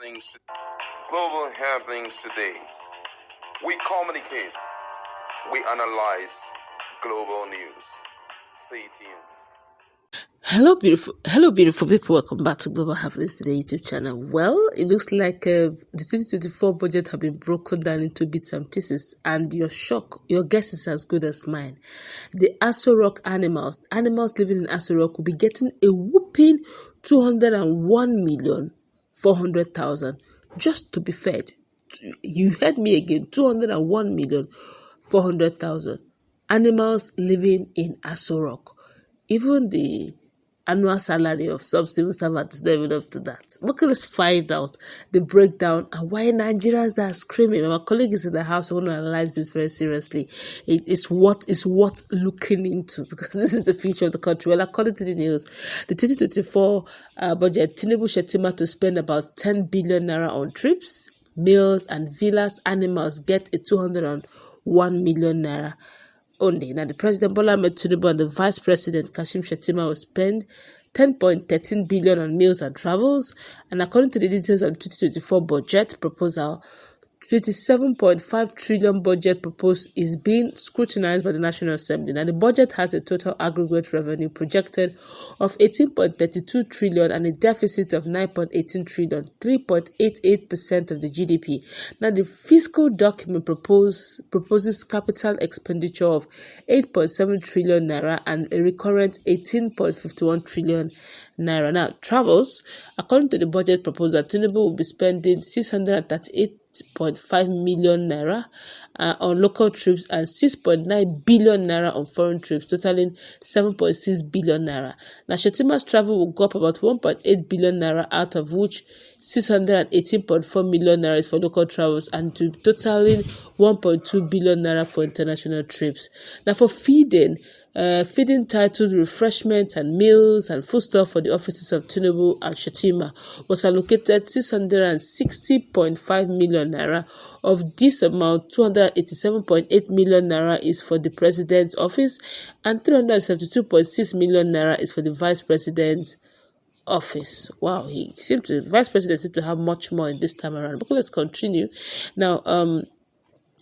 things, global happenings today. We communicate, we analyze global news. Stay tuned. Hello, beautiful people. Welcome back to Global Happiness Today YouTube channel. Well, it looks like the 2024 budget have been broken down into bits and pieces, and your guess is as good as mine. The AsoRock animals living in AsoRock will be getting a whooping 201,400,000 just to be fed. You heard me again, 201,400,000 animals living in AsoRock. Even the annual salary of civil servants is not even up to that. Okay, let's find out the breakdown and why Nigerians are screaming. My colleague is in the house. I want to analyze this very seriously. It is what is worth looking into, because this is the future of the country. Well, according to the news, the 2024 budget, Tinubu Shetima to spend about 10 billion naira on trips, meals, and villas. Animals get a 201 million naira. Only. Now, the President Bola Ahmed Tinubu and the Vice President Kashim Shettima will spend 10.13 billion on meals and travels. And according to the details of the 2024 budget proposal, 27.5 trillion budget proposed is being scrutinized by the National Assembly. Now, the budget has a total aggregate revenue projected of 18.32 trillion and a deficit of 9.18 trillion, 3.88% of the GDP. Now, the fiscal document proposes capital expenditure of 8.7 trillion naira and a recurrent 18.51 trillion naira. Now, travels, according to the budget proposal, Tinubu will be spending 638.5 million naira on local trips and 6.9 billion naira on foreign trips, totaling 7.6 billion naira. Now, Shetima's travel will go up about 1.8 billion naira, out of which 618.4 million naira is for local travels and totaling 1.2 billion naira for international trips. Now, for feeding titled refreshment and meals and foodstuff for the offices of Tinubu and Shetima was allocated 660.5 million naira. Of this amount, 287.8 million naira is for the president's office and 372.6 million naira is for the vice president's office. Wow, the vice president seemed to have much more in this time around. But let's continue. Now,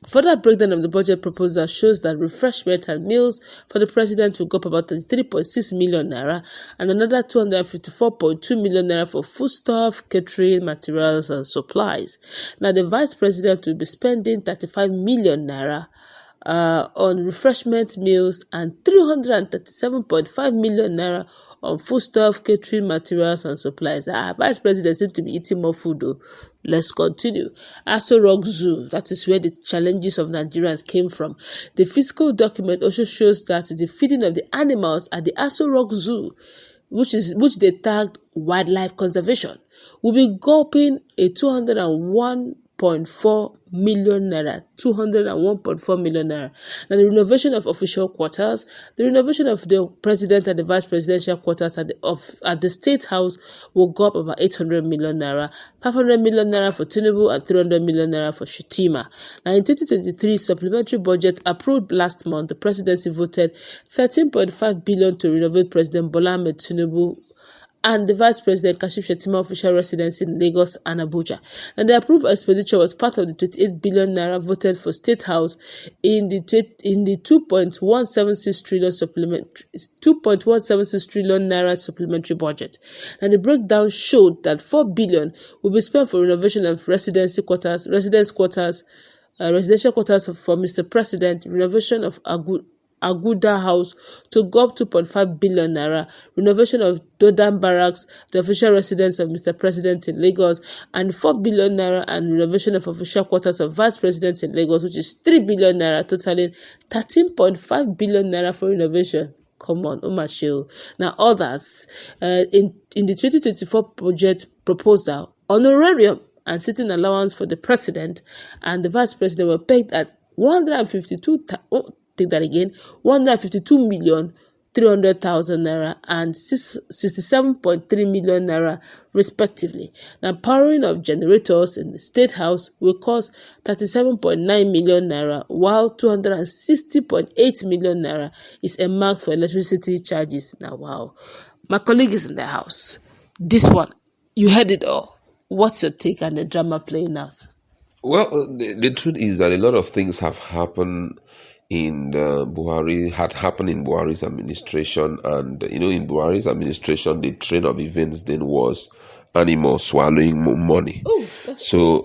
further breakdown of the budget proposal shows that refreshment and meals for the president will go up about 33.6 million naira and another 254.2 million naira for foodstuff, catering, materials, and supplies. Now, the vice president will be spending 35 million naira on refreshment, meals, and 337.5 million naira on foodstuff, catering, materials, and supplies. Vice President seems to be eating more food though. Let's continue. AsoRock Zoo, that is where the challenges of Nigerians came from. The fiscal document also shows that the feeding of the animals at the AsoRock Zoo, which they tagged wildlife conservation, will be gulping a 201.4 million naira. 201.4 million naira. Now, the renovation of official quarters, the renovation of the president and the vice presidential quarters at the State House will go up about 800 million naira, 500 million naira for Tinubu and 300 million naira for Shetima. Now, in 2023 supplementary budget approved last month, the presidency voted 13.5 billion to renovate President Bola Ahmed Tinubu and the Vice President Kashim Shettima official residence in Lagos and Abuja. And the approved expenditure was part of the 28 billion naira voted for State House in the 2.176 trillion naira supplementary budget. And the breakdown showed that 4 billion will be spent for renovation of residential quarters for Mr. President, renovation of Aguda House to go up 2.5 billion naira, renovation of Dodan Barracks, the official residence of Mr. President in Lagos, and 4 billion naira, and renovation of official quarters of Vice President in Lagos, which is 3 billion naira, totaling 13.5 billion naira for renovation. Come on, Omashio. Now, others, in the 2024 budget proposal, honorarium and sitting allowance for the president and the vice president were pegged at 152,300,000 naira and 67.3 million naira respectively. Now, powering of generators in the State House will cost 37.9 million naira, while 260.8 million naira is earmarked for electricity charges. Now, wow. My colleague is in the house. This one, you heard it all. What's your take on the drama playing out? Well, the truth is that a lot of things have happened had happened in Buhari's administration, and in Buhari's administration, the train of events then was animals swallowing money. So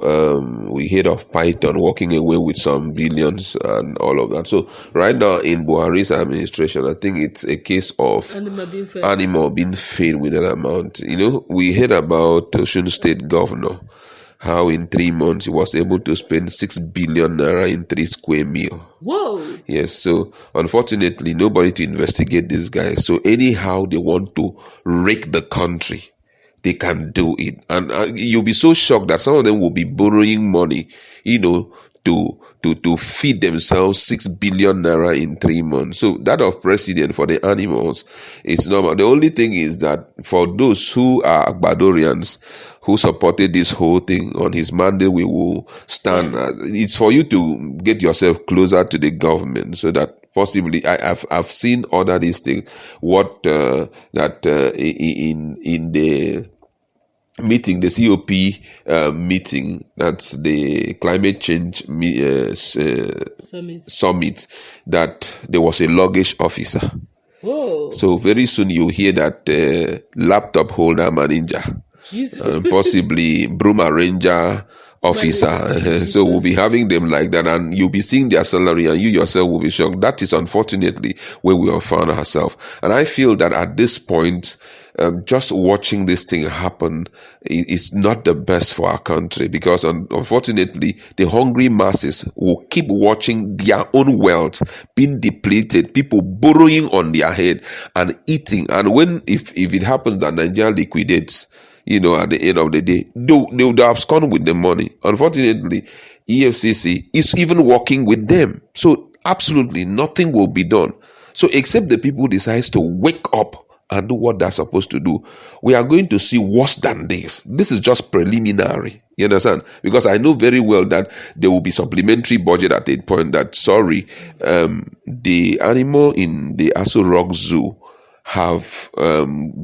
we heard of Python walking away with some billions and all of that. So right now in Buhari's administration, I think it's a case of animal being fed with that amount. We heard about Osun State Governor, how in 3 months he was able to spend 6 billion naira in 3 square meal. Whoa. Yes, so unfortunately, nobody to investigate this guy. So anyhow they want to rake the country, they can do it. And you'll be so shocked that some of them will be borrowing money, to feed themselves 6 billion naira in 3 months. So that of president for the animals is normal. The only thing is that for those who are Agbadorians, who supported this whole thing on his mandate, we will stand. It's for you to get yourself closer to the government so that possibly I've seen other this thing. In the meeting, the COP meeting, that's the climate change summit, that there was a luggage officer. Whoa. So very soon you hear that laptop holder manager, Jesus. possibly broom arranger officer. So we'll be having them like that, and you'll be seeing their salary, and you yourself will be shocked. That is unfortunately where we have found ourselves. And I feel that at this point, just watching this thing happen is not the best for our country, because unfortunately the hungry masses will keep watching their own wealth being depleted, people borrowing on their head and eating. And if it happens that Nigeria liquidates, at the end of the day, they'll abscond with the money. Unfortunately, EFCC is even working with them. So absolutely nothing will be done. So except the people decide to wake up and do what they're supposed to do, we are going to see worse than this. This is just preliminary. You understand? Because I know very well that there will be supplementary budget at a point that, the animal in the AsoRock zoo have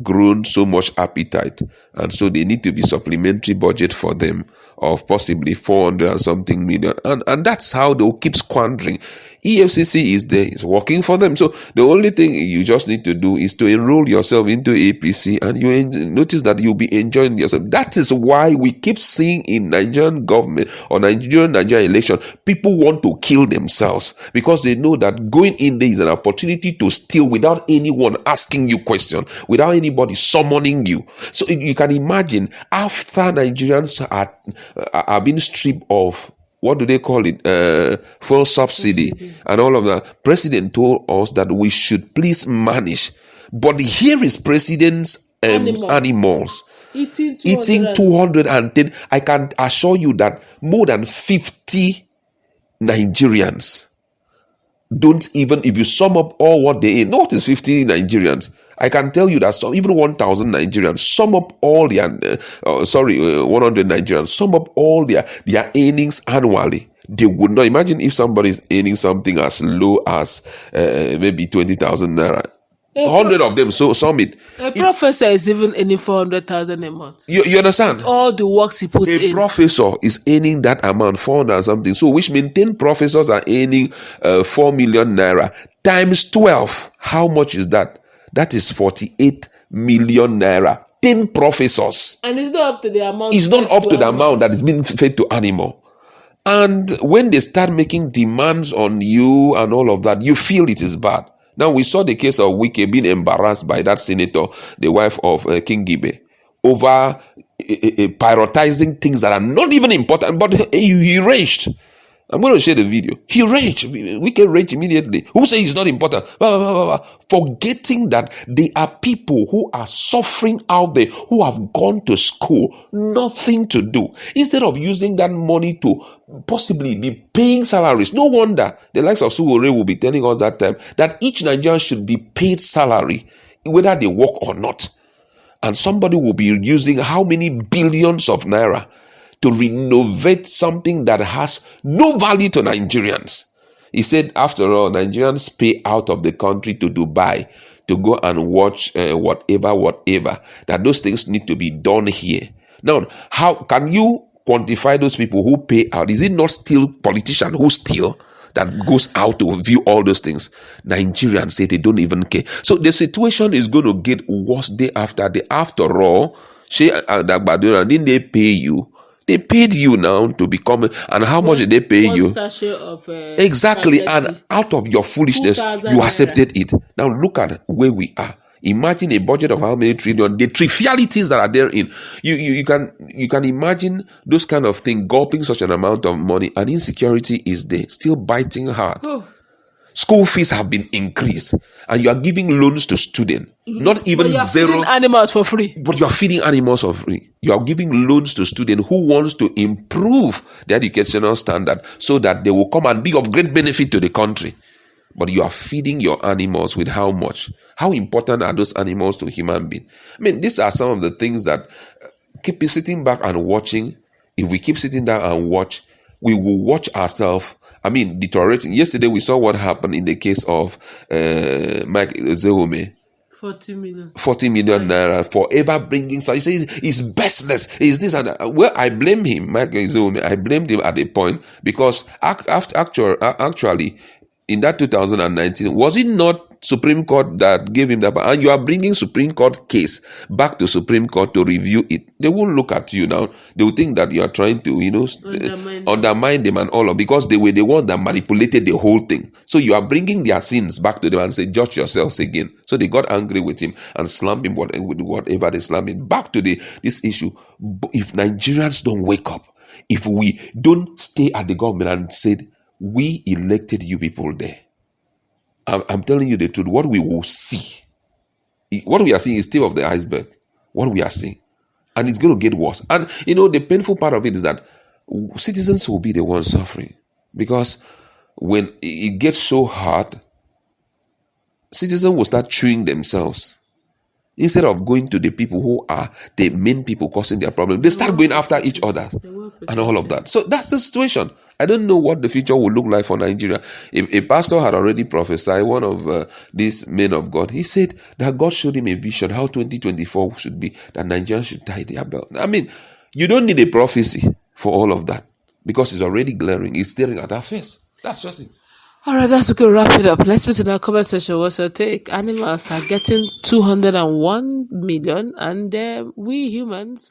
grown so much appetite, and so they need to be supplementary budget for them of possibly 400 and something million, and that's how they'll keep squandering. EFCC is there, is working for them. So the only thing you just need to do is to enroll yourself into APC, and you notice that you'll be enjoying yourself. That is why we keep seeing in Nigerian government or Nigerian election, people want to kill themselves, because they know that going in there is an opportunity to steal without anyone asking you question, without anybody summoning you. So you can imagine, after Nigerians are being stripped of, what do they call it? Full subsidy and all of that. President told us that we should please manage. But here is president's animals eating 210. I can assure you that more than 50 Nigerians don't even, if you sum up all what they eat, what is 50 Nigerians? I can tell you that even 1,000 Nigerians, sum up all their, 100 Nigerians, sum up all their earnings annually. They would not imagine if somebody is earning something as low as maybe 20,000 naira. 100 of them, so sum it. A professor is even earning 400,000 a month. You understand? All the works he puts in. A professor is earning that amount, 400 and something. So which means 10 professors are earning 4 million naira times 12. How much is that? That is 48 million naira. 10 professors. And it's not up to the amount. It's not up to the amount that is being fed to animal. And when they start making demands on you and all of that, you feel it is bad. Now, we saw the case of Wike being embarrassed by that senator, the wife of King Gibe, over prioritizing things that are not even important, but he raged. I'm going to share the video. He raged. Wike raged immediately. Who say it's not important? Blah, blah, blah, blah. Forgetting that there are people who are suffering out there, who have gone to school, nothing to do. Instead of using that money to possibly be paying salaries. No wonder the likes of Suwore will be telling us that time that each Nigerian should be paid salary, whether they work or not. And somebody will be using how many billions of naira to renovate something that has no value to Nigerians. He said, after all, Nigerians pay out of the country to Dubai to go and watch whatever, that those things need to be done here. Now, how can you quantify those people who pay out? Is it not still politicians who steal that goes out to view all those things? Nigerians say they don't even care. So the situation is going to get worse day after day. After all, didn't they pay you? They paid you now to become, and how much did they pay you? Sachet of Exactly, and out of your foolishness, you accepted it. Now look at where we are. Imagine a budget of how many trillion, the trivialities that are therein. You can imagine those kind of things, gulping such an amount of money, and insecurity is there, still biting hard. School fees have been increased, and you are giving loans to students. Not even zero. Feeding animals for free. But you are feeding animals for free. You are giving loans to students who wants to improve their educational standard so that they will come and be of great benefit to the country. But you are feeding your animals with how much? How important are those animals to human beings? I mean, these are some of the things that keep sitting back and watching. If we keep sitting down and watch, we will watch ourselves. I mean, deteriorating. Yesterday, we saw what happened in the case of Mike Zehome. 40 million naira forever bringing. So he says it's baseless. Is this and that. Well, I blame him, Mike Zehome. I blamed him at a point because actually, in that 2019, was it not Supreme Court that gave him that? And you are bringing Supreme Court case back to Supreme Court to review it. They won't look at you now. They will think that you are trying to, undermine them and all of, because they were the one that manipulated the whole thing. So you are bringing their sins back to them and say, judge yourselves again. So they got angry with him and slammed him with whatever they slammed him. Back to this issue. If Nigerians don't wake up, if we don't stay at the government and say, we elected you people there, I'm telling you the truth. What we will see, what we are seeing is tip of the iceberg. What we are seeing, and it's going to get worse. And the painful part of it is that citizens will be the ones suffering, because when it gets so hard, citizens will start chewing themselves. Instead of going to the people who are the main people causing their problem, they start going after each other and all of that. So that's the situation. I don't know what the future will look like for Nigeria. A pastor had already prophesied, one of these men of God. He said that God showed him a vision how 2024 should be, that Nigerians should tie their belt. I mean, you don't need a prophecy for all of that, because it's already glaring. It's staring at our face. That's just it. All right, that's okay. Wrap it up. Let's put in our comment section. What's your take? Animals are getting 201 million, and we humans